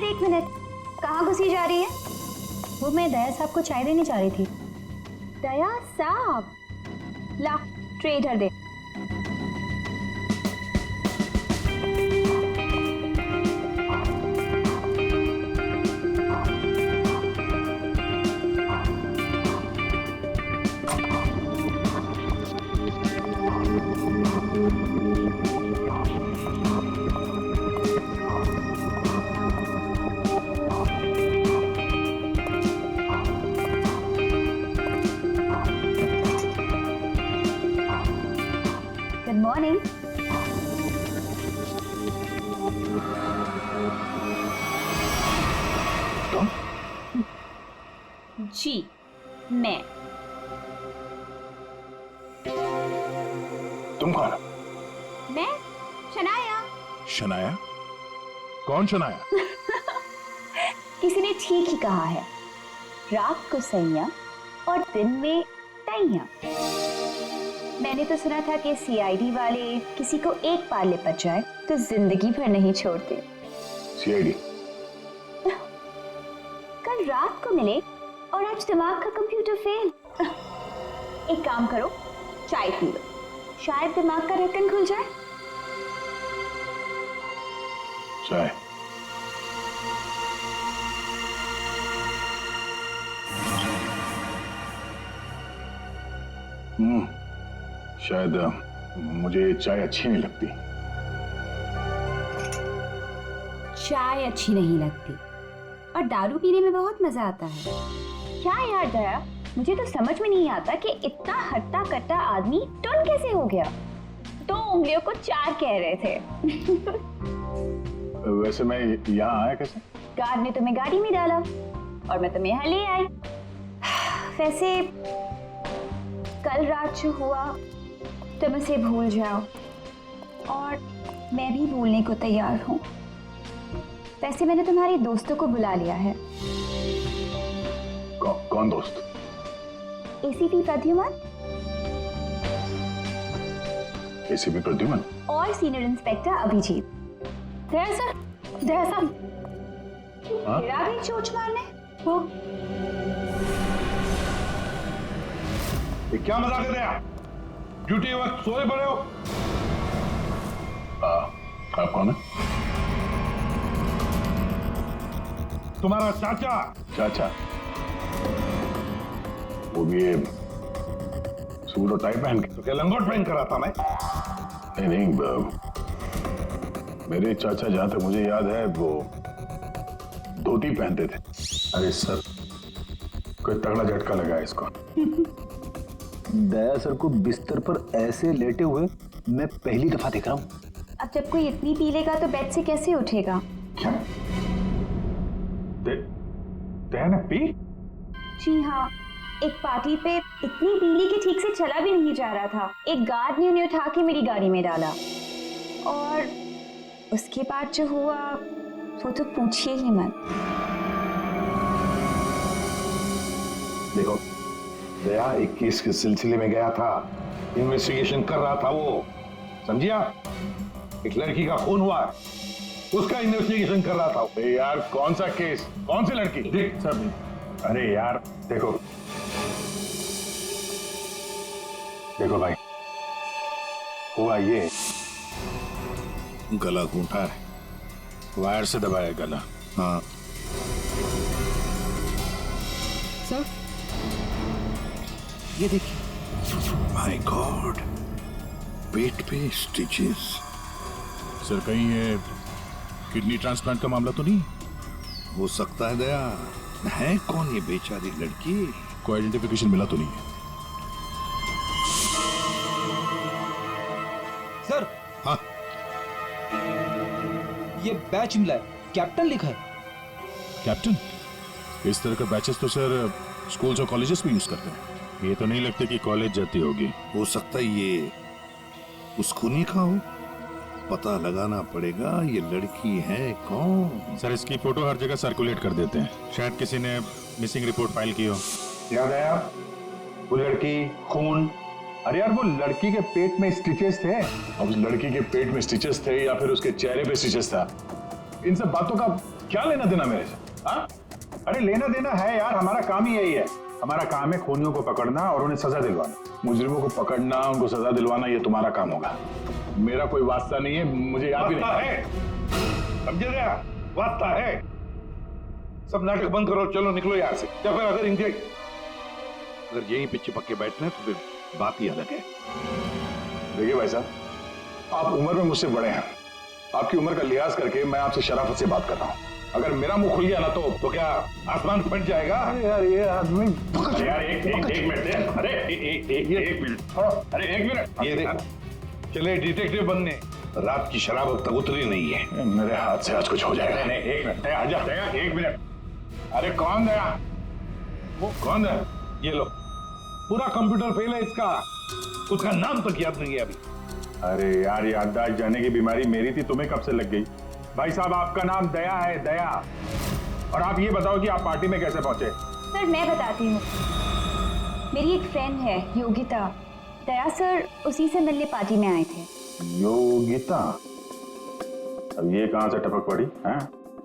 एक मिनट, कहाँ घुसी जा रही है? वो मैं दया साहब को चाय देने जा रही थी। दया साहब, ला ट्रे इधर दे। Good morning. जी मैं। तुम कौन? मैं शनाया। शनाया? कौन शनाया? किसी ने ठीक ही कहा है, रात को सैया और दिन में तैया। मैंने तो सुना था कि सीआईडी वाले किसी को एक बार लिपट जाए तो जिंदगी भर नहीं छोड़ते। सीआईडी? कल रात को मिले और आज दिमाग का कंप्यूटर फेल। एक काम करो, चाय पी लो, शायद दिमाग का ढक्कन खुल जाए। चाय? शायद मुझे चाय अच्छी नहीं लगती। चाय अच्छी नहीं लगती और दारू पीने में बहुत मजा आता है। क्या यार दया, मुझे तो समझ में नहीं आता कि इतना हट्टा कट्टा आदमी टुन कैसे हो गया। 2 उंगलियों को 4 कह रहे थे। वैसे मैं यहाँ आया कैसे? गार्ड ने तुम्हें गाड़ी में डाला और मैं तुम्हें यहाँ ले आई। वैसे कल रात जो हुआ तुम उसे भूल जाओ और मैं भी भूलने को तैयार हूँ। वैसे मैंने तुम्हारे दोस्तों को बुला लिया है। कौन दोस्त? एसीपी प्रद्युमन एसीपी प्रद्युमन और सीनियर इंस्पेक्टर अभिजीत। दया सर, दया साहब, मेरा भी चोट मारने वो। ये क्या मजाक कर रहे हैं? ड्यूटी वक्त सोए पड़े हो? आप कौन है? तुम्हारा चाचा। चाचा? वो भी ये सूट और टाई पहन के? तो क्या लंगोट पहन कर आता मैं? नहीं, मेरे चाचा जहां तक मुझे याद है वो धोती पहनते थे। अरे सर, कोई तगड़ा झटका लगा है इसको। दया सर को बिस्तर पर ऐसे लेटे हुए मैं पहली दफा देख रहा हूँ। अब जब कोई इतनी पी लेगा तो बेड से कैसे उठेगा? क्या? दया ने पी? जी हाँ, एक पार्टी पे इतनी पीली कि ठीक से चला भी नहीं जा रहा था। एक गार्ड ने उन्हें उठा के मेरी गाड़ी में डाला और उसके बाद जो हुआ वो तो पूछिए ही मत। देखो, दया एक केस के सिलसिले में गया था, इन्वेस्टिगेशन कर रहा था वो, समझिया? एक लड़की का खून हुआ, उसका इन्वेस्टिगेशन कर रहा था। यार कौन सा केस, कौन सी लड़की? देख सब, अरे यार देखो भाई, हुआ ये, गला घूंटा है, वायर से दबाया गला। हाँ सर, ये देखिए। माय गॉड, पेट पे स्टिचेस। सर कहीं ये किडनी ट्रांसप्लांट का मामला तो नहीं? हो सकता है दया। है कौन ये बेचारी लड़की? कोई आइडेंटिफिकेशन मिला तो नहीं है? सर, हाँ, ये बैच मिला है, कैप्टन लिखा है। कैप्टन? इस तरह का बैचेस तो सर स्कूल्स और कॉलेजेस में यूज करते हैं। ये तो नहीं लगता कि कॉलेज जाती होगी। हो सकता है ये उस खूनी का हो। पता लगाना पड़ेगा ये लड़की है कौन। सर इसकी फोटो हर जगह सर्कुलेट कर देते हैं, शायद किसी ने मिसिंग रिपोर्ट फाइल की हो। याद आया वो लड़की, खून। अरे यार वो लड़की के पेट में स्टिचेस थे। अब उस लड़की के पेट में स्टिचेस थे या फिर उसके चेहरे पे स्टिचेस था, इन सब बातों का क्या लेना देना मेरे से? हाँ? अरे लेना देना है यार, हमारा काम ही यही है। हमारा काम है खूनियों को पकड़ना और उन्हें सजा दिलवाना। मुजरिमों को पकड़ना, उनको सजा दिलवाना, ये तुम्हारा काम होगा। मेरा कोई वास्ता नहीं है, मुझे याद भी नहीं है। समझे गया? वास्ता है। सब नाटक बंद करो, चलो निकलो यहाँ से। या फिर अगर यहीं पे चिपक के बैठना है तो फिर बात ही अलग है। देखिए भाई साहब, आप उम्र में मुझसे बड़े हैं। आपकी उम्र का लिहाज करके मैं आपसे शराफत से बात कर रहा हूँ। अगर मेरा मुंह खुल गया ना तो क्या आसमान फट जाएगा? अरे यार ये आदमी यार एक मिनट दे। अरे एक मिनट, अरे एक मिनट। ये देख, चले डिटेक्टिव बनने। रात की शराब अब तक उतरी नहीं है। मेरे हाथ से आज कुछ हो जाएगा। नहीं एक मिनट, आजा एक मिनट। अरे कौन गया? वो कौन है? ये लो, पूरा कंप्यूटर फेल है इसका। उसका नाम तक याद नहीं है अभी। अरे यार याददाश्त जाने की बीमारी मेरी थी, तुम्हें कब से लग गई? भाई साहब आपका नाम दया है, दया। और आप ये बताओ कि आप पार्टी में कैसे पहुंचे? सर मैं बताती हूँ। मेरी एक फ्रेंड है योगिता, दया सर उसी से मिलने पार्टी में आए थे। योगिता? अब ये कहां से टपक पड़ी है?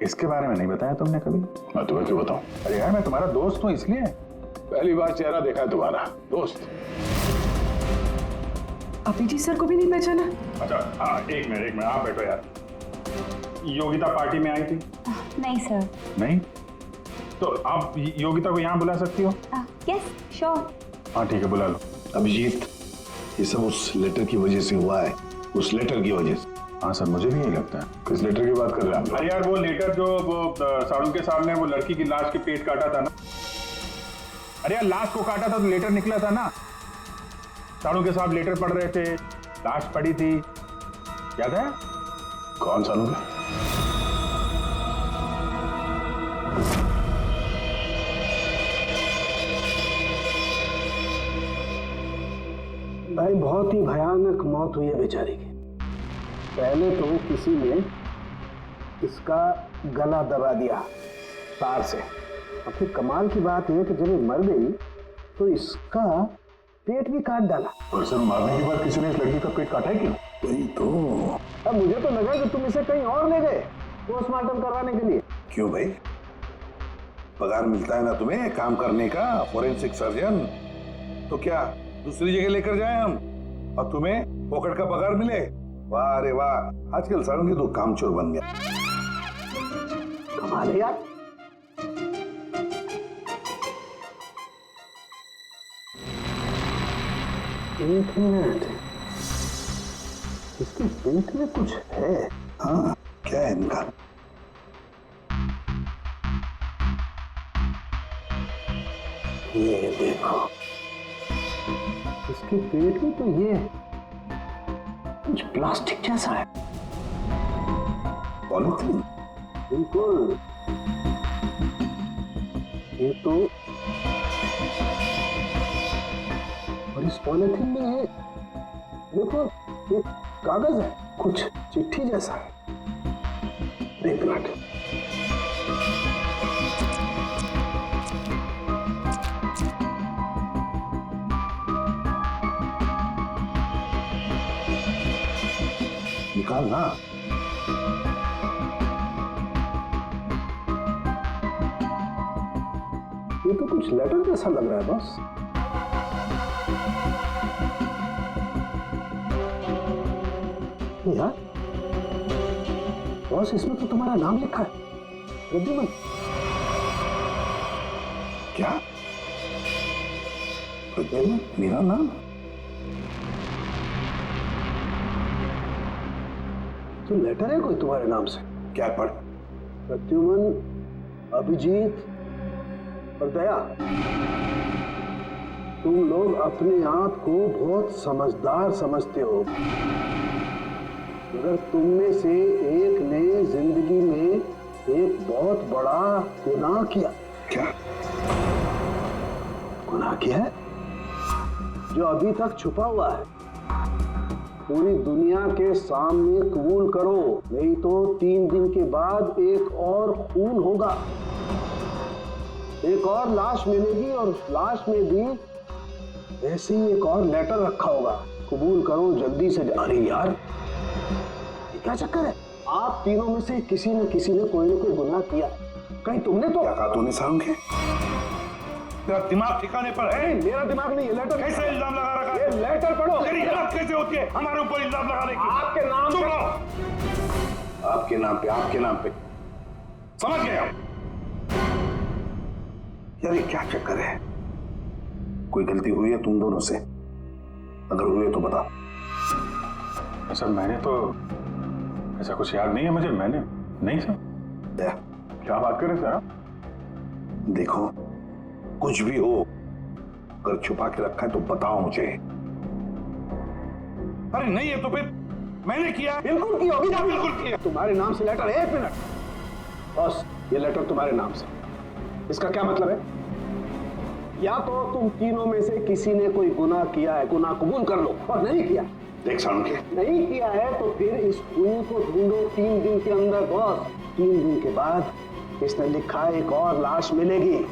इसके बारे में नहीं बताया तुमने कभी? मैं तुम्हें क्यों बताऊं? अरे यार मैं तुम्हारा दोस्त हूँ इसलिए। पहली बार चेहरा देखा है तुम्हारा दोस्त। अभिजीत सर को भी नहीं पहचाना? अच्छा हाँ, एक मिनट आप बैठो यार। योगिता पार्टी में आई थी? नहीं सर। नहीं? तो आप योगिता को यहाँ बुला सकती हो? Yes sure. हाँ ठीक है, बुला लो। अभिजीत, ये सब उस लेटर की वजह से हुआ है, उस लेटर की वजह से। हाँ सर, मुझे भी यही लगता है। किस लेटर की बात कर रहे हैं? अरे यार वो लेटर जो वो साड़ू के सामने वो लड़की की लाश के पेट काटा था ना। अरे यार लाश को काटा था तो लेटर निकला था ना। साड़ू के साहब लेटर पढ़ रहे थे, लाश पड़ी थी, याद है? कौन साड़ू का? भाई बहुत ही भयानक मौत हुई है बेचारी की। पहले तो किसी ने इसका गला दबा दिया तार से, और फिर कमाल की बात यह कि जब ये मर गई तो इसका पेट भी काट डाला। और सर मारने के बाद किसी ने इस लड़की का पेट काटा है क्यों? वही तो। अब मुझे तो लगा कि तुम इसे कहीं और ले गए पोस्टमार्टम करवाने के लिए। क्यों भाई, पगार मिलता है ना तुम्हें काम करने का, फोरेंसिक सर्जन। तो क्या दूसरी जगह लेकर जाए हम और तुम्हें पॉकेट का पगार मिले? वाह अरे वाह, आजकल सारुंगी तो कामचोर बन गया। कमाल है यार। एक मिनट, इसके पेट में कुछ है। हाँ क्या है इनका? ये देखो, इसके पेट में तो ये कुछ प्लास्टिक जैसा है। पॉलीथीन? बिल्कुल, ये तो, और इस पॉलीथीन में ये देखो एक कागज है, कुछ चिट्ठी जैसा है। एक मिनट, निकाल ना। ये तो कुछ लेटर जैसा लग रहा है बस। यार बॉस, इसमें तो तुम्हारा नाम लिखा है, प्रद्युमन। क्या प्रद्युमन मेरा नाम? तो लेटर है कोई तुम्हारे नाम से? क्या पढ़? प्रद्युमन, अभिजीत और दया, तुम लोग अपने आप को बहुत समझदार समझते हो, मगर तुम में से एक ने जिंदगी में एक बहुत बड़ा गुनाह किया। क्या गुनाह किया है जो अभी तक छुपा हुआ है। पूरी दुनिया के सामने कबूल करो, नहीं तो 3 दिन के बाद एक और खून होगा, एक और लाश मिलेगी, और उस लाश में भी ऐसे ही एक और लेटर रखा होगा। कबूल करो जल्दी से। अरे यार ये क्या चक्कर है? आप तीनों में से किसी न कोई गुनाह किया। कहीं तुमने तो क्या कहा तूने सारुण के? तेरा दिमाग ठिकाने पर है? मेरा दिमाग नहीं, ये लेटर कैसे इल्जाम लगा रखा है? ये लेटर पढ़ो। तेरी हिम्मत कैसे होती है हमारे ऊपर इल्जाम लगाने की? आपके नाम चुप पे- रहो। आपके नाम पे समझ गए आप? यार ये क्या चक्कर है? कोई गलती हुई है तुम दोनों से? अगर हुई है तो बताओ। सर मैंने तो ऐसा कुछ याद नहीं है मुझे, मैंने नहीं सर। दया, क्या बात कर रहे हैं सर आप? देखो कुछ भी हो, अगर छुपा के रखा है तो बताओ मुझे। अरे नहीं है तो फिर मैंने किया। बिल्कुल की होगी। क्या बिल्कुल किया? तुम्हारे नाम से लेटर। एक मिनट बॉस, ये लेटर तुम्हारे नाम से, इसका क्या मतलब है? या तो तुम तीनों में से किसी ने कोई गुनाह किया है, गुनाह कबूल कर लो, और नहीं किया। देख सारुण के, नहीं किया है तो फिर इस खूनी को ढूंढो 3 दिन के अंदर बॉस। 3 दिन के बाद इसने लिखा एक और लाश मिलेगी।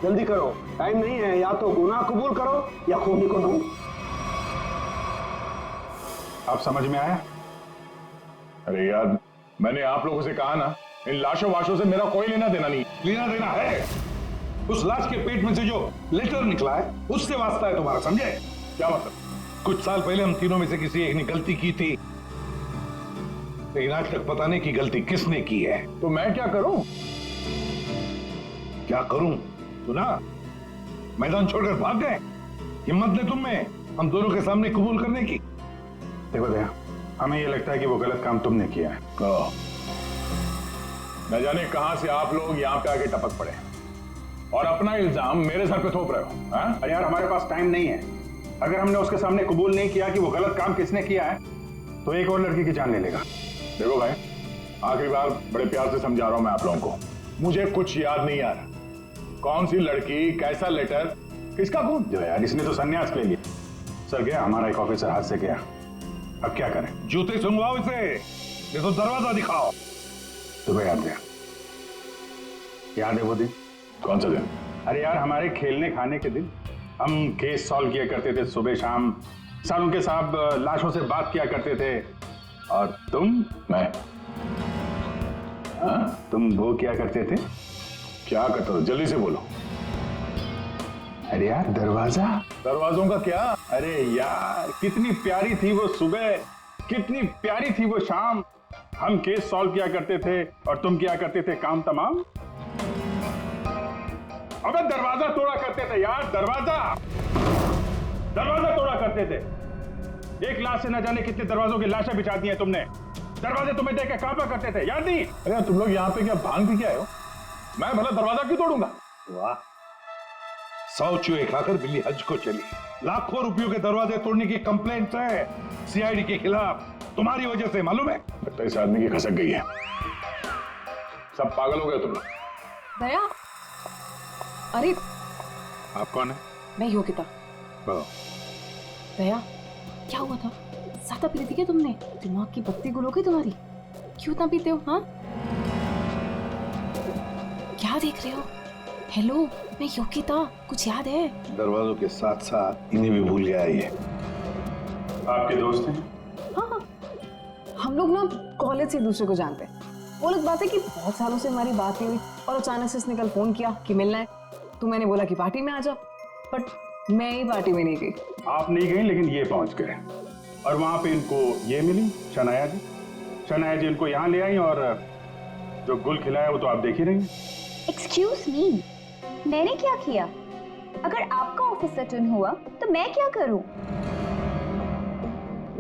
जल्दी करो, टाइम नहीं है। या तो गुनाह कबूल करो या खूनी को ढूंढो। आप समझ में आया? अरे यार, मैंने आप लोगों से कहा ना, इन लाशों वाशों से मेरा कोई लेना देना नहीं। लेना देना है। उस लाश के पेट में से जो लेटर निकला है उससे वास्ता है तुम्हारा, समझे? क्या मतलब? कुछ साल पहले हम तीनों में से किसी एक ने गलती की थी, लेकिन आज तक पता नहीं कि गलती किसने की है। तो मैं क्या करूं? क्या करूं? सुना, मैदान छोड़कर भाग गए। हिम्मत ने तुम में हम दोनों के सामने कबूल करने की। देखो दया, हमें ये लगता है कि वो गलत काम तुमने किया है। न जाने कहां से आप लोग यहां पे आके टपक पड़े और अपना इल्जाम मेरे सर पे थोप रहे हो। हाँ? अरे यार हमारे पास टाइम नहीं है। अगर हमने उसके सामने कबूल नहीं किया कि वो गलत काम किसने किया है तो एक और लड़की की जान ले लेगा। देखो भाई, आखिरी बार बड़े प्यार से समझा रहा हूं मैं आप लोगों को, मुझे कुछ याद नहीं आ रहा। कौन सी लड़की, कैसा लेटर, किसका खून? जो यार इसने तो संन्यास ले लिया। सर गया, हमारा एक ऑफिसर हाथ से गया, अब क्या करें? जूते सुंघवाओ इसे, ये तो दरवाजा दिखाओ। तुम्हें याद है? याद है वो दिन? कौन सा दिन? अरे यार हमारे खेलने खाने के दिन हम केस सॉल्व किया करते थे सुबह शाम, सारुण के साहब लाशों से बात किया करते थे, और मैं तुम वो क्या करते थे? क्या करता था? जल्दी से बोलो। अरे यार दरवाजा। दरवाजों का क्या? अरे यार कितनी प्यारी थी वो सुबह, कितनी प्यारी थी वो शाम। हम केस सॉल्व किया करते थे और तुम क्या करते थे काम तमाम। अबे दरवाजा तोड़ा करते थे यार, दरवाजा तोड़ा करते थे। एक लाश से न जाने कितने दरवाजों की लाशें बिछा दी हैं तुमने। दरवाजे तुम्हें देख के कांपा करते थे, याद नहीं? अरे यार, तुम लोग यहाँ पे क्या भांग पी के आए हो? मैं भला दरवाजा क्यों तोड़ूंगा? वाह, 100 चूहे खाकर बिल्ली हज को चली। लाखों रुपयों के दरवाजे तोड़ने की कंप्लेंट है सीआईडी के खिलाफ, तुम्हारी वजह से, मालूम है? लगता है इस आदमी की खसक गई है। सब पागल हो गए तुम लोग। दया, अरे आप कौन है? मैं योगिता। दया, क्या हुआ था? ज्यादा पी ली थी क्या तुमने? दिमाग की बत्ती गुल हो गई तुम्हारी? क्यों इतना पीते हो? हाँ, क्या देख रहे हो? हेलो, मैं योगिता, कुछ याद है? दरवाजों के साथ साथ इन्हें भी भूल गया ये। आपके दोस्त हैं? हाँ, हम लोग ना कॉलेज से एक दूसरे को जानते हैं। वो लोग बात है कि बहुत सालों से हमारी बात नहीं हुई और अचानक से इसने कल फोन किया कि मिलना है, तो मैंने बोला कि पार्टी में आ जाओ, बट मैं ही पार्टी में नहीं गई। आप नहीं गई लेकिन ये पहुंच गए, और वहां पे इनको ये मिली शनाया जी। शनाया जी इनको यहाँ ले आई और जो गुल खिलाया वो तो आप देख ही रही हैं। एक्सक्यूज मी, मैंने क्या किया? अगर आपका ऑफिसर टर्न हुआ तो मैं क्या करूं?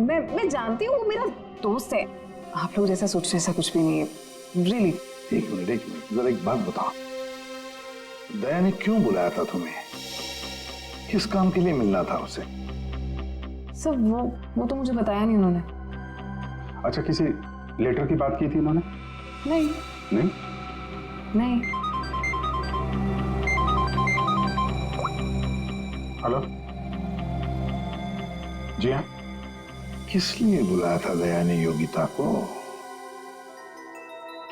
मैं जानती हूँ वो मेरा दोस्त है। आप लोग जैसा सोचते ऐसा कुछ भी नहीं है, रियली। एक मिनट, जरा एक बात बताओ, दया ने क्यों बुलाया था तुम्हें? किस काम के लिए मिलना था उसे? सर वो तो मुझे बताया नहीं उन्होंने। अच्छा, किसी लेटर की बात की थी उन्होंने? नहीं नहीं? नहीं। हेलो जी हाँ। किस लिए बुलाया था दया ने योगिता को?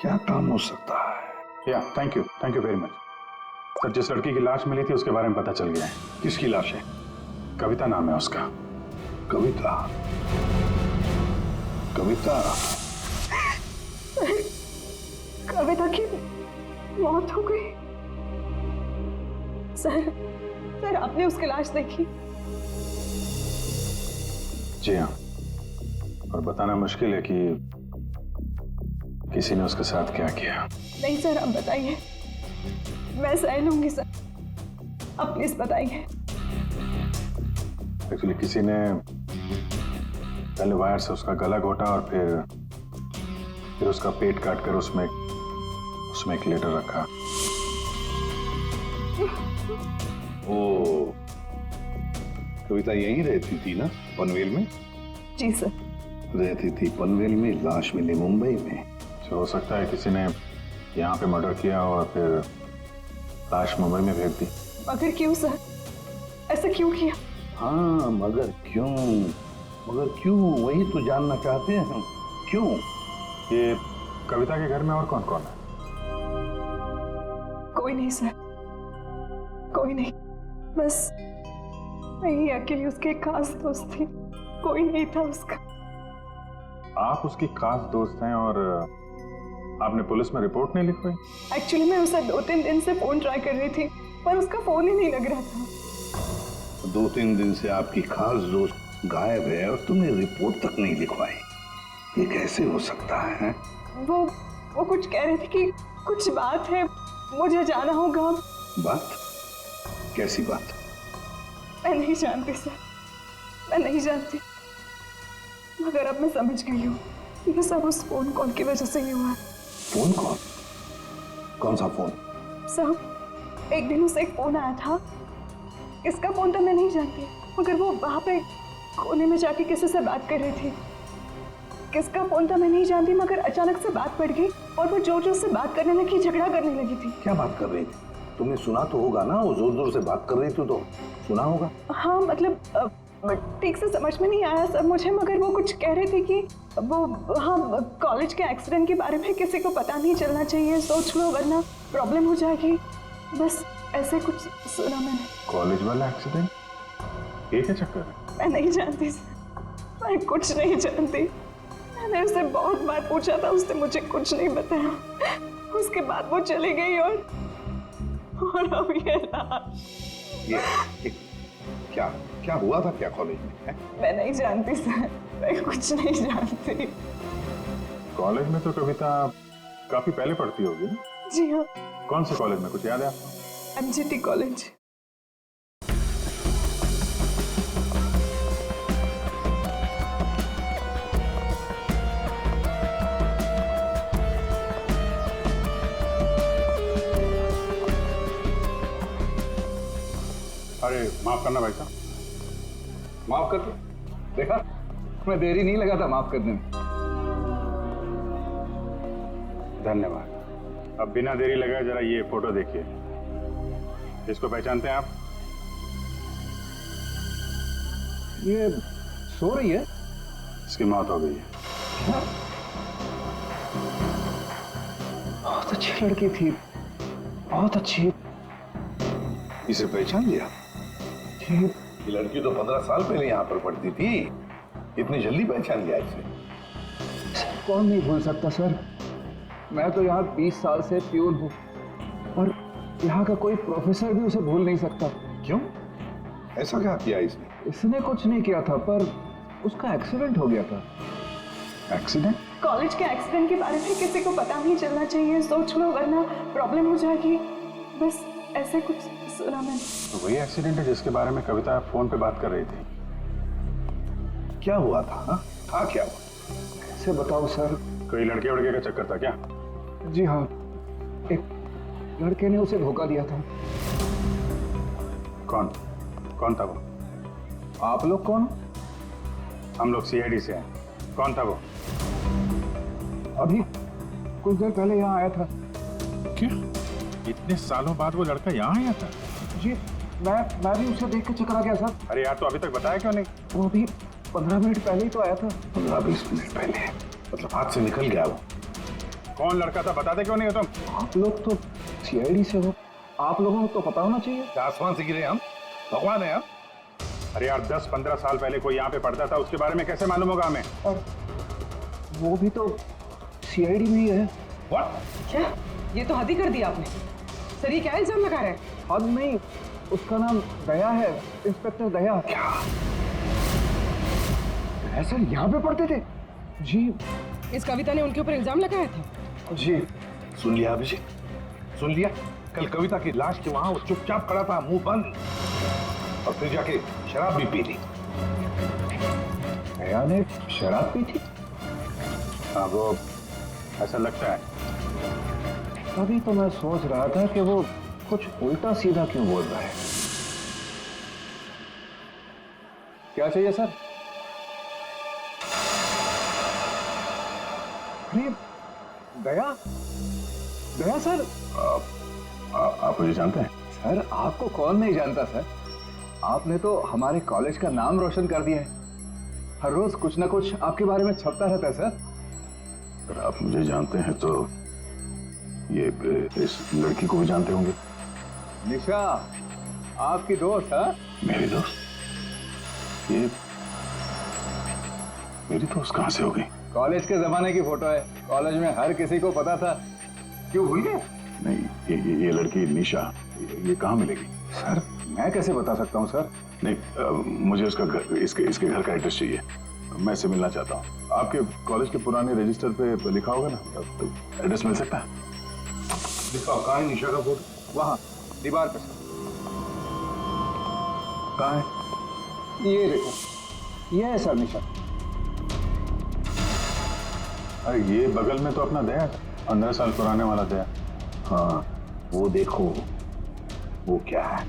क्या काम हो सकता है? या thank you very much sir. जिस लड़की की लाश मिली थी उसके बारे में पता चल गया है। किसकी लाश है? कविता नाम है उसका। कविता? कविता कविता की मौत हो गई। सर आपने उसकी लाश देखी? जी हाँ, और बताना मुश्किल है कि किसी ने उसके साथ क्या किया। नहीं सर, अब बताइए, मैं सह लूंगी सर, अब प्लीज बताइए। एक्चुअली किसी ने पहले वायर से उसका गला घोटा और फिर उसका पेट काटकर उसमें एक लेटर रखा। ओ, कविता यहीं रहती थी ना, पनवेल में? जी सर। रहती थी पनवेल में, लाश मिली मुंबई में। तो हो सकता है किसी ने यहाँ पे मर्डर किया और फिर लाश मुंबई में भेज दी। मगर क्यों सर, ऐसा क्यों किया? हाँ, मगर क्यों वही तो जानना चाहते हैं हम। क्यों? ये कविता के घर में और कौन कौन है? कोई नहीं सर, कोई नहीं, बस मैं ही अकेली उसके खास दोस्त थी, कोई नहीं था उसका। आप उसकी खास दोस्त हैं और आपने पुलिस में रिपोर्ट नहीं लिखवाई? एक्चुअली मैं उसे 2-3 दिन से फोन ट्राई कर रही थी, पर उसका फोन ही नहीं लग रहा था। 2-3 दिन से आपकी खास दोस्त गायब है और तुमने रिपोर्ट तक नहीं लिखवाई, ये कैसे हो सकता है? वो कुछ कह रहे थे कि कुछ बात है, मुझे जाना होगा। बात? कैसी बात? मैं नहीं जानती सर, मैं नहीं जानती, मगर अब मैं समझ गई हूँ ये सब उस फोन कॉल की वजह से ही हुआ है। Phone call? कौन सा फोन? सर, एक दिन उसे एक फोन आया था, इसका फोन तो मैं नहीं जानती, मगर वो वहां पे कोने में जाके किसी से बात कर रही थी। किसका फोन था मैं नहीं जानती, मगर अचानक से बात पड़ गई और वो जोर जोर से बात करने लगी, झगड़ा करने लगी थी। क्या बात कर रही थी? तुमने सुना तो होगा ना, वो जोर जोर से बात कर रही थी तो सुना होगा। हाँ, मतलब ठीक से समझ में नहीं आया सर मुझे, मगर वो कुछ कह रही थी कि वो हाँ कॉलेज के एक्सीडेंट के बारे में किसी को पता नहीं चलना चाहिए, सोच लो वरना प्रॉब्लम हो जाएगी, बस ऐसे कुछ सुना मैंने। कॉलेज वाला एक्सीडेंट? ये क्या चक्कर है? मैं नहीं जानती सर, मैं कुछ नहीं जानती। मैंने उससे बहुत बार पूछा था, उसने मुझे कुछ नहीं बताया। उसके बाद वो चली गई और अब ये क्या हुआ था क्या कॉलेज में है? मैं नहीं जानती सर, मैं कुछ नहीं जानती। कॉलेज में तो कविता काफी पहले पढ़ती होगी। जी हाँ। कौन से कॉलेज में, कुछ याद है आपको? MGT college. अरे माफ करना भाई साहब। माफ कर दो। देखा, मैं देरी नहीं लगा था माफ करने में। धन्यवाद। अब बिना देरी लगाए जरा ये फोटो देखिए। इसको पहचानते हैं आप? ये सो रही है? इसकी मौत हो गई है। बहुत अच्छी लड़की थी, बहुत अच्छी। इसे पहचान लिया? ये लड़की तो 15 साल पहले यहाँ पर पढ़ती थी, इतनी जल्दी पहचान लिया इसे? कौन नहीं भूल सकता सर, मैं तो यहाँ 20 साल से प्यून हूँ और यहाँ का कोई प्रोफेसर भी उसे भूल नहीं सकता। क्यों? ऐसा क्या किया इसने? इसने कुछ नहीं किया था, पर उसका एक्सीडेंट हो गया था। एक्सीडेंट? कॉलेज के एक्सीडेंट के बारे में किसी को पता नहीं चलना चाहिए, सोच लो वरना प्रॉब्लम हो जाएगी, बस ऐसे कुछ सुना मैंने। तो वही एक्सीडेंट है जिसके बारे में कविता फोन पे बात कर रही थी। क्या हुआ था? हा? था क्या हुआ? कैसे बताओ सर? कोई लड़के वड़के का चक्कर था क्या? जी हाँ, एक लड़के ने उसे धोखा दिया था। कौन था वो? आप लोग कौन? हम लोग CID से हैं। कौन था वो? अभी कुछ देर पहले यहाँ आया था। क्या? इतने सालों बाद वो लड़का यहाँ आया था? जी, मैं भी उसे देख के चकरा गया सर। अरे यार, तो अभी तक बताया क्यों नहीं? वो अभी 15 मिनट पहले ही तो आया था। 15-20 मिनट पहले? मतलब हाथ से निकल गया वो? कौन लड़का था, बताते क्यों नहीं हो तुम? आप लोग तो CID से हो, आप लोगों को तो पता होना चाहिए। आसमान से गिरे हम? भगवान है हम? अरे यार, 10-15 साल पहले कोई यहाँ पे पढ़ता था, उसके बारे में कैसे मालूम होगा हमें? और वो भी तो CID में ही है। व्हाट? क्या? ये तो हद ही कर दिया आपने। सर ये क्या इल्जाम लगा रहे हैं? हद नहीं, उसका नाम दया है, इंस्पेक्टर दया। क्या? सर यहाँ पे पढ़ते थे? जी इस कविता ने उनके ऊपर इल्जाम लगाया था। जी। सुन लिया अभिषेक, सुन लिया? कल कविता की लाश के वहां वो चुपचाप खड़ा था, मुंह बंद, और फिर जाके शराब भी पी ली। दया ने शराब पी थी? हाँ, वो ऐसा लगता है। तभी तो मैं सोच रहा था कि वो कुछ उल्टा सीधा क्यों बोल रहा है। क्या चाहिए सर? अरे दया, दया सर। आप मुझे जानते हैं? सर आपको कौन नहीं जानता सर, आपने तो हमारे कॉलेज का नाम रोशन कर दिया है। हर रोज कुछ ना कुछ आपके बारे में छपता रहता है सर। अगर आप मुझे जानते हैं तो ये इस लड़की को भी जानते होंगे। निशा आपकी दोस्त है? मेरी दोस्त? ये मेरी दोस्त कहां से हो गई? कॉलेज के जमाने की फोटो है, कॉलेज में हर किसी को पता था। क्यों भूल गए? नहीं, ये लड़की निशा, ये कहाँ मिलेगी? सर मैं कैसे बता सकता हूँ सर? नहीं, मुझे उसका घर, इसके घर का एड्रेस चाहिए। मैं इससे मिलना चाहता हूँ। आपके कॉलेज के पुराने रजिस्टर पे लिखा होगा ना, तो एड्रेस मिल सकता है? दिखाओ, कहाँ है निशा का फोटो? वहाँ दीवार पे सर। कहाँ है? ये देखो, ये है सर निशा। अरे ये बगल में तो अपना दया, 15 साल पुराने वाला दया। हाँ, वो देखो, वो क्या है?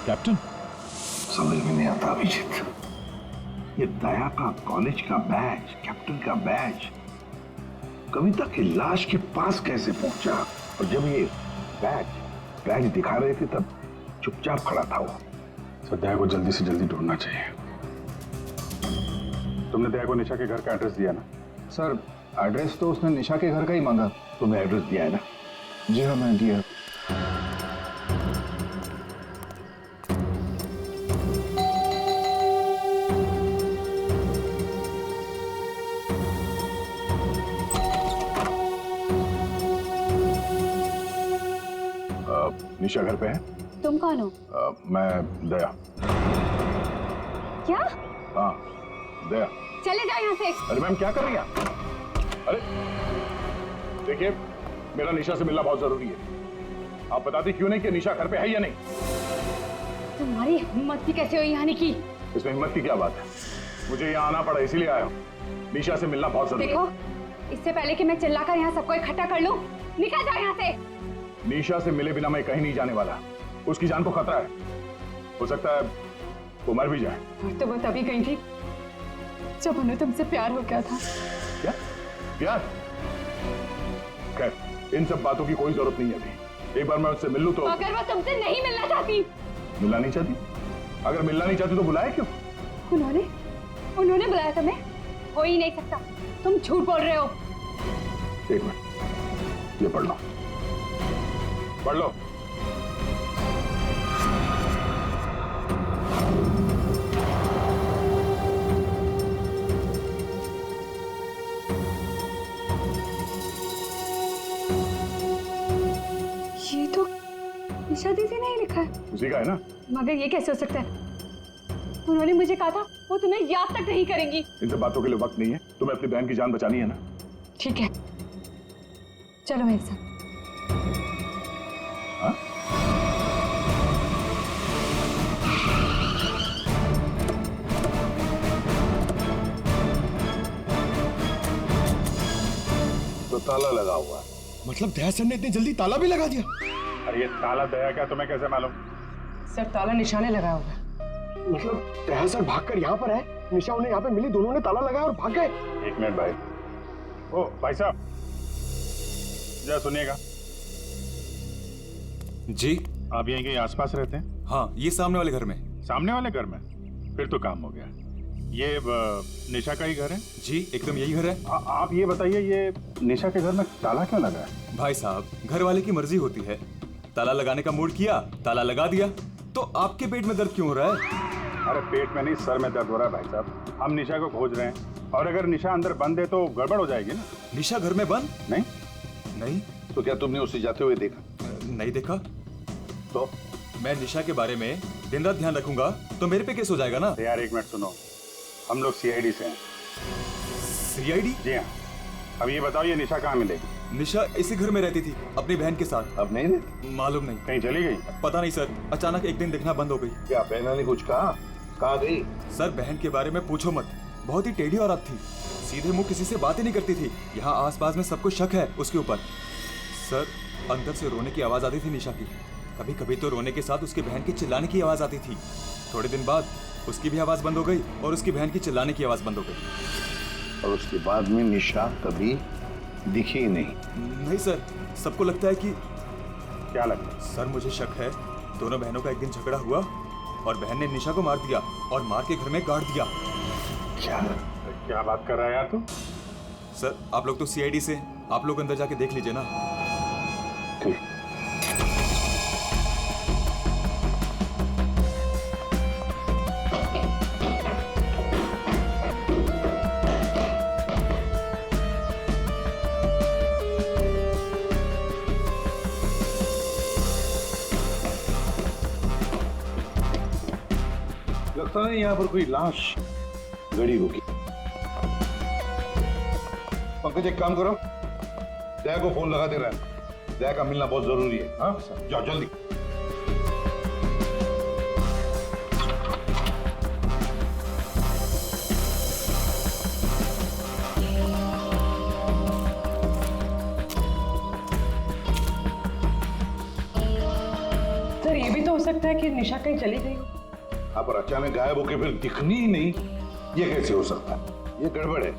कैप्टन, समझ में नहीं आता अभिजीत। ये दया का कॉलेज का बैज, कैप्टन का बैज, कविता की लाश के पास कैसे पहुंचा? और जब ये बैज दिखा रहे थे तब चुपचाप खड़ा था वो। सर दया को जल्दी से जल्दी ढूंढना चाहिए। तुमने दया को निशा के घर का एड्रेस दिया ना? सर एड्रेस तो उसने निशा के घर का ही मांगा। तुमने एड्रेस दिया है ना? जी हाँ मैंने दिया। निशा घर पे है? तुम कौन हो? मैं दया। क्या? हाँ दया। चले जाओ यहाँ से। अरे मैम क्या कर रही हैं आप? अरे देखिए, मेरा निशा से मिलना बहुत जरूरी है। आप बताते क्यों नहीं कि निशा घर पे है या नहीं? तुम्हारी हिम्मत भी कैसे हुई आने की? इसमें हिम्मत की क्या बात है? मुझे यहाँ आना पड़ा इसीलिए आया हूँ। निशा से मिलना बहुत जरूरी है। देखो, इससे पहले कि मैं चिल्लाकर यहाँ सबको इकट्ठा कर लूं, निकल जाओ यहाँ से। निशा से मिले बिना मैं कहीं नहीं जाने वाला। उसकी जान को खतरा है, हो सकता है वो मर भी जाए। और तो वो तभी गई थी जब उन्हें तुमसे प्यार हो गया था। क्या प्यार? खैर, इन सब बातों की कोई जरूरत नहीं है अभी। एक बार मैं उससे मिल लूं तो। अगर वो तुमसे नहीं मिलना चाहती? मिलना नहीं चाहती? अगर मिलना नहीं चाहती तो बुलाया क्यों? उन्होंने बुलाया तुम्हें? हो ही नहीं सकता, तुम झूठ बोल रहे हो। एक मिनट, ये पढ़ लो, पढ़ लो। ये तो निशा दीदी ने ही लिखा है। उसी का है ना? मगर ये कैसे हो सकता है? उन्होंने मुझे कहा था वो तुम्हें याद तक नहीं करेंगी। इन सब बातों के लिए वक्त नहीं है। तुम्हें अपनी बहन की जान बचानी है ना? ठीक है, चलो मेरे साथ। हाँ? तो ताला लगा हुआ है। मतलब दया सर ने इतनी जल्दी ताला भी लगा दिया? अरे ये ताला दया क्या, तुम्हें कैसे मालूम? सर ताला निशाने लगाया होगा। मतलब दया सर भागकर यहाँ पर है, निशा उन्हें यहाँ पे मिली, दोनों ने ताला लगाया और भाग गए। एक मिनट भाई। ओ भाई साहब, जरा सुनिएगा। जी आप यहीं कहीं आसपास रहते हैं? हाँ, ये सामने वाले घर में। सामने वाले घर में? फिर तो काम हो गया। ये निशा का ही घर है? जी एकदम यही घर है। आप ये बताइए, ये निशा के घर में ताला क्यों लगा है? भाई साहब, घर वाले की मर्जी होती है। ताला लगाने का मूड किया, ताला लगा दिया। तो आपके पेट में दर्द क्यों हो रहा है? अरे पेट में नहीं, सर में दर्द हो रहा है भाई साहब। हम निशा को खोज रहे हैं और अगर निशा अंदर बंद है तो गड़बड़ हो जाएगी ना। निशा घर में बंद? नहीं नहीं। तो क्या तुमने उसे जाते हुए देखा? नहीं देखा। तो मैं निशा के बारे में दिन रात ध्यान रखूंगा तो मेरे पे केस हो जाएगा ना। यार एक मिनट सुनो, हम लोग सीआईडी से हैं। सीआईडी? जी हाँ। अब ये बताओ, ये निशा कहाँ मिलेगी? निशा इसी घर में रहती थी अपनी बहन के साथ। अब नहीं रहती? मालूम नहीं। कहीं चली गई? पता नहीं सर, अचानक एक दिन दिखना बंद हो गई। क्या बहना ने कुछ कहा? कहाँ गई? सर बहन के बारे में पूछो मत, बहुत ही टेढ़ी औरत थी, सीधे मुंह किसी से बातें नहीं करती थी। यहाँ आसपास में सबको शक है उसके ऊपर। सर अंदर से रोने की आवाज आती थी निशा की, कभी कभी तो रोने के साथ उसकी बहन की चिल्लाने की आवाज आती थी। थोड़े दिन बाद उसकी भी आवाज बंद हो गई और उसकी बहन की चिल्लाने की आवाज बंद हो गई। और उसके बाद में निशा कभी दिखी ही नहीं? नहीं सर, सबको लगता है कि। क्या लगता है? सर मुझे शक है दोनों बहनों का एक दिन झगड़ा हुआ और बहन ने निशा को मार दिया और मार के घर में गाड़ दिया। क्या बात कर रहा है यार तू? सर आप लोग तो सीआईडी से, आप लोग अंदर जाके देख लीजिए ना। ठीक। लगता है यहाँ पर कोई लाश गड़ी होगी। पंकज एक काम करो, दया को फोन लगाते रहना, दया का मिलना बहुत जरूरी है। हाँ जाओ जल्दी। सर ये भी तो हो सकता है कि निशा कहीं चली गई हो। हाँ पर अचानक गायब होके फिर दिखनी ही नहीं, ये कैसे हो सकता है? ये गड़बड़ है।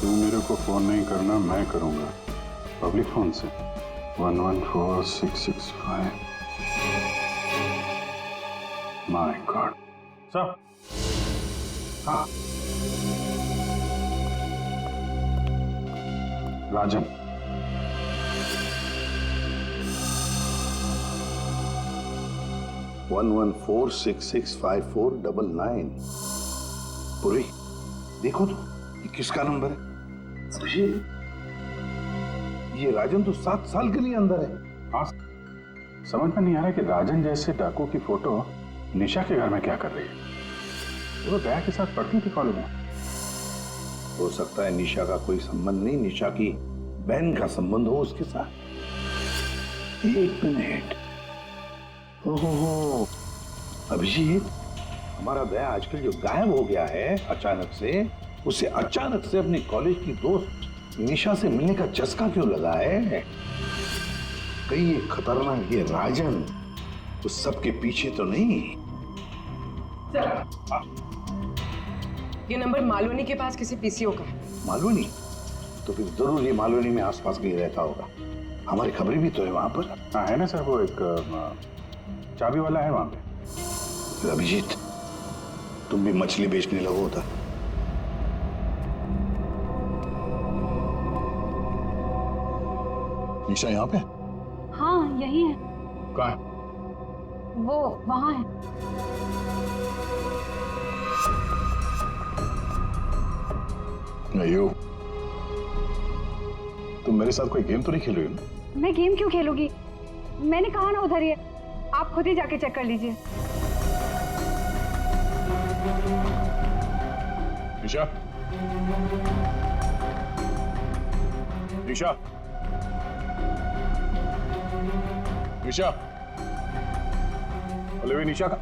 तू मेरे को फोन नहीं करना, मैं करूंगा पब्लिक फोन से। 114665। My God. सर हाँ राजन, वन 11466549। पूरी देखो तो ये किसका नंबर है? ये राजन तो 7 साल के लिए अंदर है। हाँ समझ में नहीं आ रहा कि राजन जैसे डाकू की फोटो निशा के घर में क्या कर रही है। वो दया के साथ पढ़ती थी कॉलेज में। हो सकता है निशा का कोई संबंध नहीं, निशा की बहन का संबंध हो उसके साथ। एक मिनट, ओहो अभिजीत, हमारा दया आजकल जो गायब हो गया है अचानक से, उसे अचानक से अपने कॉलेज की दोस्त निशा से मिलने का चस्का क्यों लगा है? कहीं ये खतरनाक ये राजन उस सब के पीछे तो नहीं? ये नंबर मालवनी के पास किसी पीसीओ का है। मालवनी? तो फिर जरूर ये मालवनी में आसपास कहीं रहता होगा। हमारी खबरें भी तो है वहां पर। हाँ है ना सर, वो एक चाबी वाला है वहां पे। फिर अभिजीत तुम भी मछली बेचने लगो था। निशा यहाँ पे? हाँ यही है। कहाँ है? वो वहाँ है। नहीं हो, तुम मेरे साथ कोई गेम तो नहीं खेल रही हो ना? मैं गेम क्यों खेलूंगी? मैंने कहा ना उधर ही है, आप खुद ही जाके चेक कर लीजिए। निशा, निशा, निशा, पल्लवी, निशा का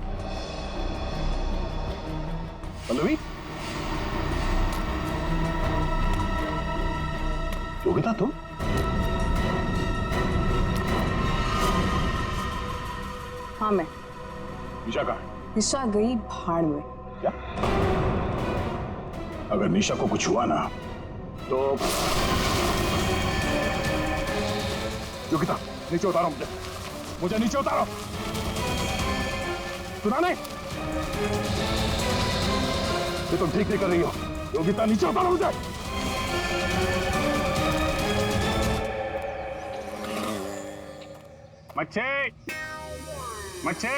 पल्लवी, योगिता तुम? हाँ मैं। निशा कहाँ है? निशा गई भाड़ में। क्या? अगर निशा को कुछ हुआ ना तो योगिता नीचे उतारो मुझे। मुझे नीचे उतारो। सुना नहीं? ये तुम ठीक नहीं कर रही हो। योगिता, नीचे उतारो मुझे। मच्छी, मच्छी,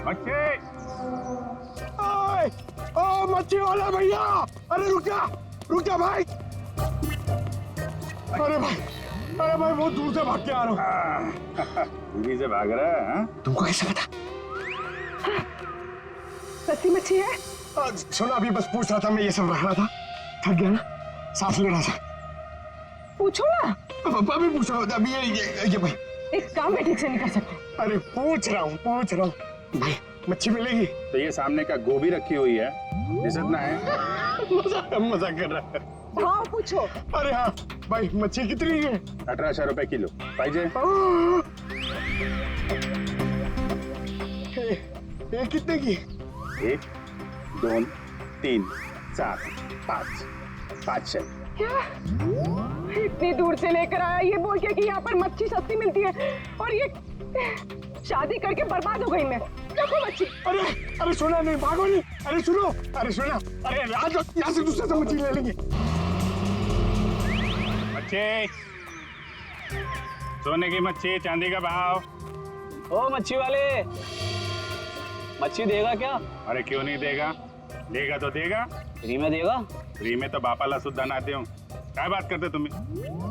मच्छी। ओ मच्छी वाला भैया, अरे रुक जा भाई। अरे भाई बहुत दूर से भाग के आ रहा हूँ। दूरी से भाग रहा है? हाँ? तुमको कैसे पता? सच्ची मच्छी है? सुनो, अभी बस पूछ रहा था, मैं ये सब रख रहा था, थक गया ना, सांस ले रहा था। पूछो ना। अभी पूछ रहा हूँ, अभी ये भाई एक काम भी ठीक से नहीं कर सकते। अरे पूछ रहा हूँ भाई, मच्छी मिलेगी? तो ये सामने का गोभी रखी हुई है, इज्जत ना है? मजाक कर रहा है। हाँ पूछो। अरे हाँ भाई, मच्छी कितनी है? 1800 रुपए किलो पाहिजे। ये कितने की? 1, 2, 3, 4, 5, 500। क्या? इतनी दूर से लेकर आया ये बोल के कि यहाँ पर मच्छी सस्ती मिलती है, और ये शादी करके बर्बाद हो गई मैं। देखो मच्छी। अरे सुना नहीं, भागो नहीं। अरे सुनो, अरे आज यहाँ से दूसरे से मच्छी ले लेंगे। मच्छी, सोने की मच्छी, चांदी का भाव। ओ मच्छी वाले, मच्छी देगा क्या? अरे क्यों नहीं देगा, देगा तो देगा। फ्री में देगा? फ्री में तो बापाला सुद्धा ना दे। क्या बात करते तुम्हें?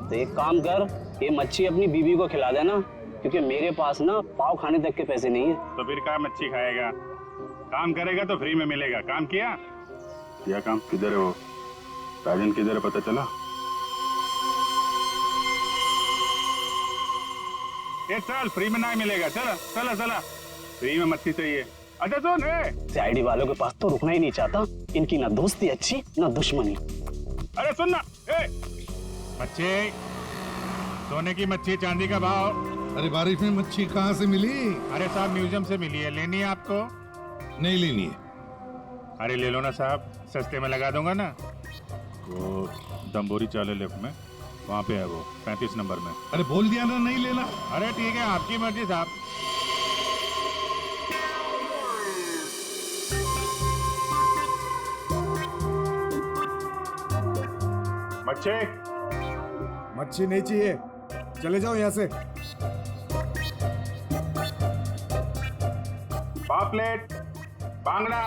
तो एक काम कर, ये मच्छी अपनी बीवी को खिला देना, क्योंकि मेरे पास ना पाव खाने तक के पैसे नहीं है। तो फिर क्या मच्छी खाएगा? काम करेगा तो फ्री में मिलेगा। काम किया काम? किधर है वो राजन, किधर है पता चला? ये चल, फ्री में नहीं मिलेगा। चला फ्री में मच्छी चाहिए। अच्छा सुन, सीआईडी वालों के पास तो रुकना ही नहीं चाहता, इनकी ना दोस्ती अच्छी ना दुश्मनी। अरे सुन ना, मच्छी, सोने की मच्छी, चांदी का भाव। अरे बारिश में मच्छी कहाँ से मिली? अरे साहब म्यूजियम से मिली है, लेनी है आपको? नहीं लेनी है। अरे ले लो ना साहब, सस्ते में लगा दूंगा ना। वो दम्बोरी चाले लेफ्ट में, वहाँ पे है वो 35 नंबर में। अरे बोल दिया ना नहीं लेना। अरे ठीक है, आपकी मर्जी साहब। मच्छी नहीं चाहिए, चले जाओ यहाँ से। पापलेट, बांगड़ा।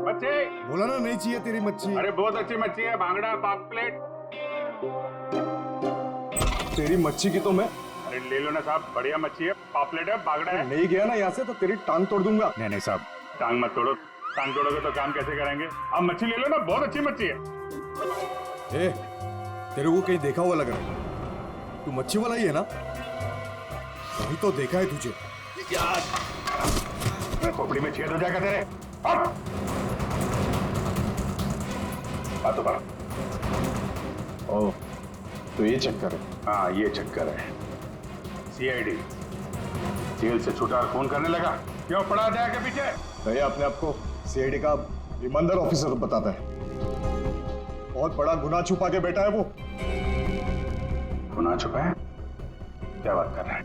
मच्छी बोला ना नहीं चाहिए तेरी मच्छी। अरे बहुत अच्छी मच्छी है, बांगड़ा, पापलेट। तेरी मच्छी की तो मैं। अरे ले लो ना साहब, बढ़िया मच्छी है, पापलेट है, बांगड़ा है। नहीं गया ना यहाँ से तो तेरी टांग तोड़ दूंगा। नहीं साहब, टांग मत तोड़ो। टांग तोड़ोगे तो काम कैसे करेंगे? आप मच्छी ले लो ना, बहुत अच्छी मच्छी है। तेरे को कहीं देखा हुआ लग रहा है, तू मच्छी वाला ही है ना? वही तो देखा है तुझे। खोपड़ी में छेद हो जाएगा तेरे। बातों ओह, तो ये चक्कर है। हाँ ये चक्कर है। सीआईडी जेल से छूटा और फोन करने लगा, क्यों पड़ा जाए के पीछे? भैया अपने आप को सीआईडी का ईमानदार ऑफिसर बताता है, बहुत बड़ा गुनाह छुपा के बैठा है वो। गुनाह छुपा है? क्या बात कर रहा है?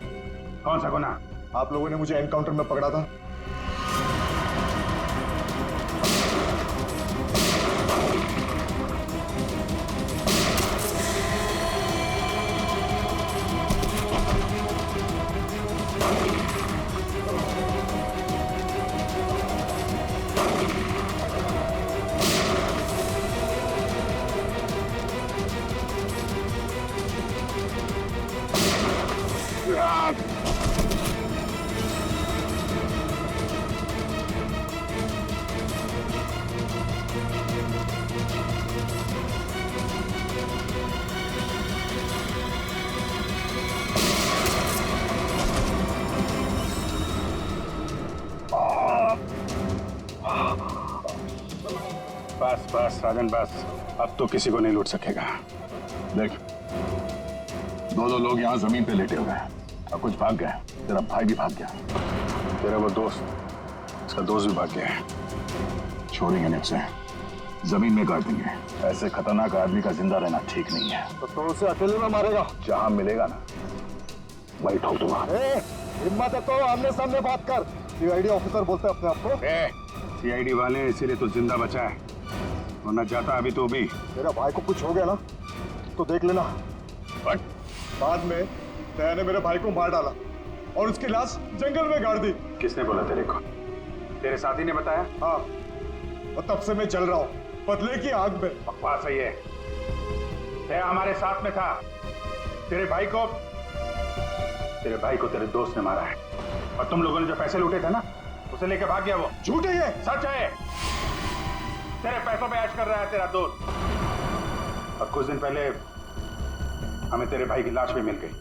कौन सा गुनाह? आप लोगों ने मुझे एनकाउंटर में पकड़ा था। बस बस राजन बस, अब तो किसी को नहीं लूट सकेगा। देख, दो लोग यहाँ जमीन पे लेटे हुए हैं और कुछ भाग गए। तेरा भाई भी भाग गया, तेरा वो दोस्त, इसका दोस्त भी भाग गया है। छोड़ेंगे नहीं उसे, जमीन में गाड़ देंगे। ऐसे खतरनाक आदमी का जिंदा रहना ठीक नहीं है। तो उसे अकेले में मारेगा? जहां मिलेगा ना वही ठोक दूंगा। हिम्मत है तो आमने सामने बात कर। सीआईडी ऑफिसर बोलते हैं अपने आप को। सीआईडी वाले इसीलिए तो जिंदा बचा है, वरना जाता अभी तो भी। मेरा भाई को कुछ हो गया ना तो देख लेना। बट बाद में दया ने मेरे भाई को मार डाला और उसकी लाश जंगल में गाड़ दी। किसने बोला तेरे को? तेरे साथी ने बताया? हाँ, और तब से मैं चल रहा हूँ बदले की आग में। बकवास है ये। दया हमारे साथ में था। तेरे भाई को तेरे दोस्त ने मारा है, और तुम लोगों ने जो पैसे लूटे थे ना उसे लेके भाग गया वो। झूठ है ये। सच है। तेरे पैसों पे ऐश कर रहा है तेरा दोस्त। और कुछ दिन पहले हमें तेरे भाई की लाश भी मिल गई।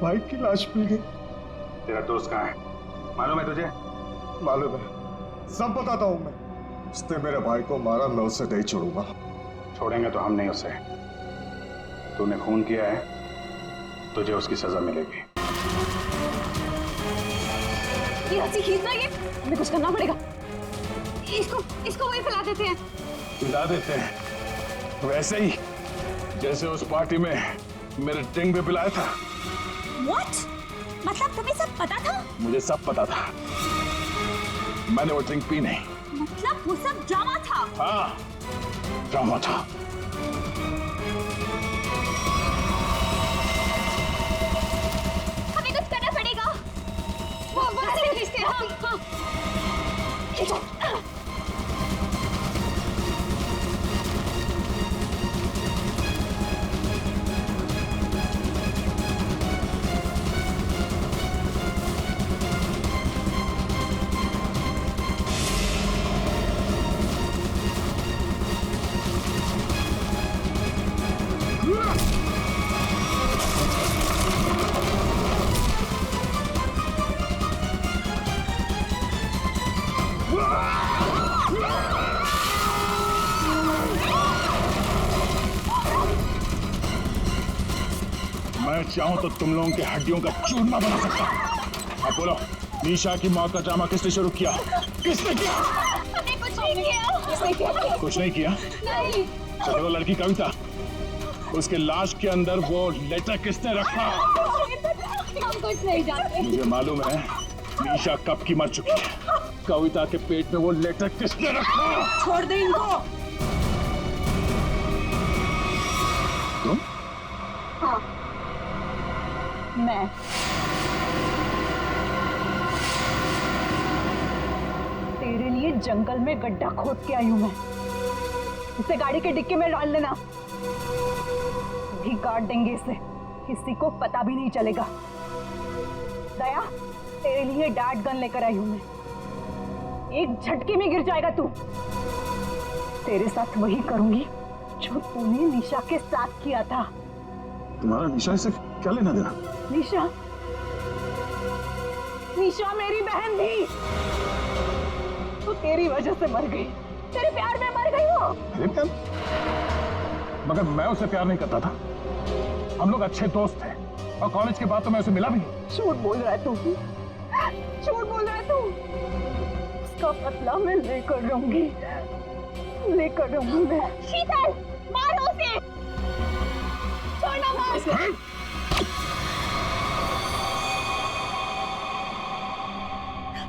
भाई की लाश मिल गई। तेरा दोस्त कहाँ है मालूम है तुझे? मालूम है, सब बताता हूँ मैं। उसने मेरे भाई को मारा, मैं उसे नहीं छोड़ूंगा। छोड़ेंगे तो हम नहीं उसे। तूने खून किया है, तुझे उसकी सजा मिलेगी। ये हंसी खींचना, ये हमें कुछ करना पड़ेगा। इसको वही फैला देते हैं। पिला देते हैं वैसे ही जैसे उस पार्टी में मेरे ड्रिंक भी पिलाया था। What? मतलब तुम्हें सब पता था? मुझे सब पता था, मैंने वो ड्रिंक पी नहीं। मतलब वो सब ड्रामा था? हाँ, ड्रामा था। हमें कुछ करना पड़ेगा। हाँ। मैं चाहूं तो तुम लोगों के हड्डियों का चूरमा बना सकता हूं। अब बोलो, निशा की मौत का ड्रामा किसने शुरू किया? किसने किया? हमने कुछ नहीं किया। कुछ नहीं किया? नहीं। तो वो लड़की कविता, उसके लाश के अंदर वो लेटर किसने रखा? हम कुछ नहीं जानते। मुझे मालूम है निशा कब की मर चुकी है। कविता के पेट में वो लेटर किसने रखा? छोड़ दे इनको। तुम? हाँ, मैं। तेरे लिए जंगल में गड्ढा खोद के आई हूं मैं। इसे गाड़ी के डिक्की में डाल देना, भी काट देंगे इसे, किसी को पता भी नहीं चलेगा। दया, तेरे लिए डैड गन लेकर आई हूं मैं। एक झटके में गिर जाएगा तू। तेरे साथ वही करूंगी जो तूने निशा के साथ किया था। तुम्हारा निशा से क्या लेना देना? निशा, निशा मेरी बहन थी। तो तेरी वजह से मर गई, तेरे प्यार में मर गई वो। मेरे प्यार? मगर मैं उसे प्यार नहीं करता था। हम लोग अच्छे दोस्त थे, और कॉलेज के बाद तो मैं उसे मिला भी नहीं। झूठ बोल रहा है तू, झूठ बोल रहा है तू। उसका बदला मैं लेकर रहूंगी, लेकर रहूंगी मैं। शीतल, मारो उसे। छोड़ना मत।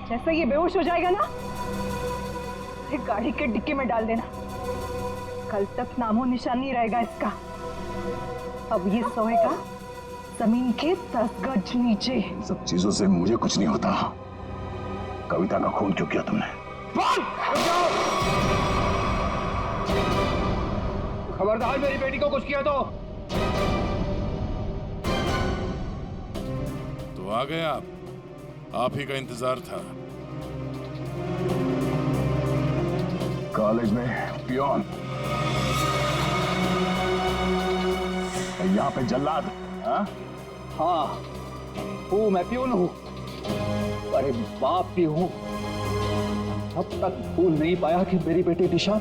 जैसे ये बेहोश हो जाएगा ना, एक गाड़ी के डिक्की में डाल देना। कल तक नामो निशान नहीं रहेगा इसका। अब ये सोएगा जमीन के 10 गज नीचे। सब चीजों से मुझे कुछ नहीं होता। कविता का खून क्यों किया तुमने? खबरदार मेरी बेटी को कुछ किया तो आ गए आप ही का इंतजार था। कॉलेज में पियोन, यहाँ पे जल्लाद। हाँ, हूँ मैं पियोन हूँ, अरे बाप भी हूँ। अब तक भूल नहीं पाया कि मेरी बेटी निशा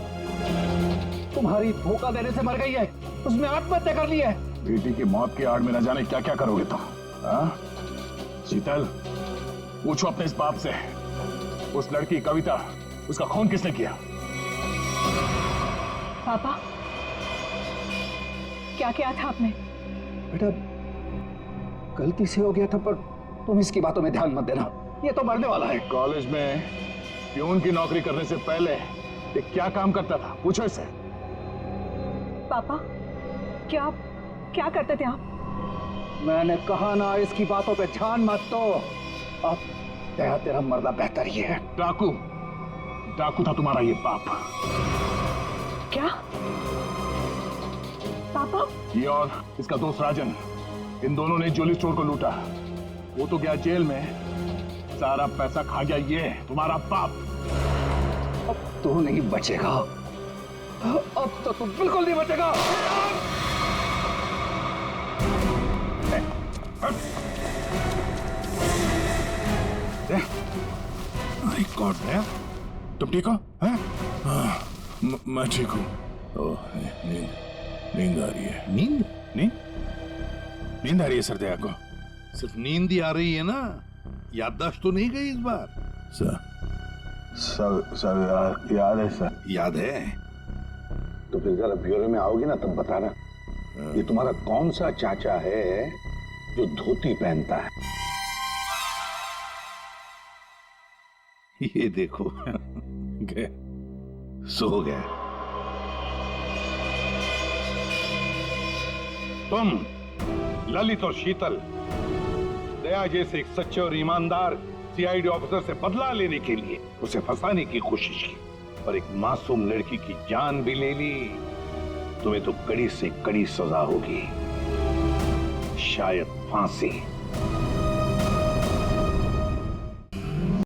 तुम्हारी धोखा देने से मर गई है। उसने आत्महत्या कर ली है। बेटी की मौत की आड़ में न जाने क्या क्या करोगे तुम? हाँ? शीतल, पूछो अपने इस बाप से, उस लड़की कविता, उसका खून किसने किया? पापा, क्या किया था आपने? बेटा, गलती से हो गया था, पर तुम इसकी बातों में ध्यान मत देना, ये तो मरने वाला है। कॉलेज में प्यून की नौकरी करने से पहले ये क्या काम करता था? पूछो इससे। पापा, क्या क्या करते थे आप? मैंने कहा ना, इसकी बातों पे ध्यान मत दो। अब तेरा मरना बेहतर ही है। डाकू था तुम्हारा ये बाप। क्या पापा? ये और इसका दोस्त राजन, इन दोनों ने ज्वेलरी स्टोर को लूटा। वो तो गया जेल में, सारा पैसा खा गया ये तुम्हारा बाप। अब तू नहीं बचेगा, अब तो तू बिल्कुल नहीं बचेगा। माय गॉड, दया, तुम ठीक हो? हैं? मैं ठीक हूँ। ओह, नींद आ रही है। नींद नींद आ रही है सर दया को। सिर्फ नींद ही आ रही है ना, याददाश्त तो नहीं गई इस बार? सब याद है सर। याद है तो फिर जरा ब्यूरो में आओगे ना तब बताना, ये तुम्हारा कौन सा चाचा है जो धोती पहनता है? ये देखो गए, सो गया। तुम ललित और शीतल दया जैसे एक सच्चे और ईमानदार सीआईडी ऑफिसर से बदला लेने के लिए उसे फंसाने की कोशिश की और एक मासूम लड़की की जान भी ले ली। तुम्हें तो कड़ी से कड़ी सजा होगी, शायद फांसी।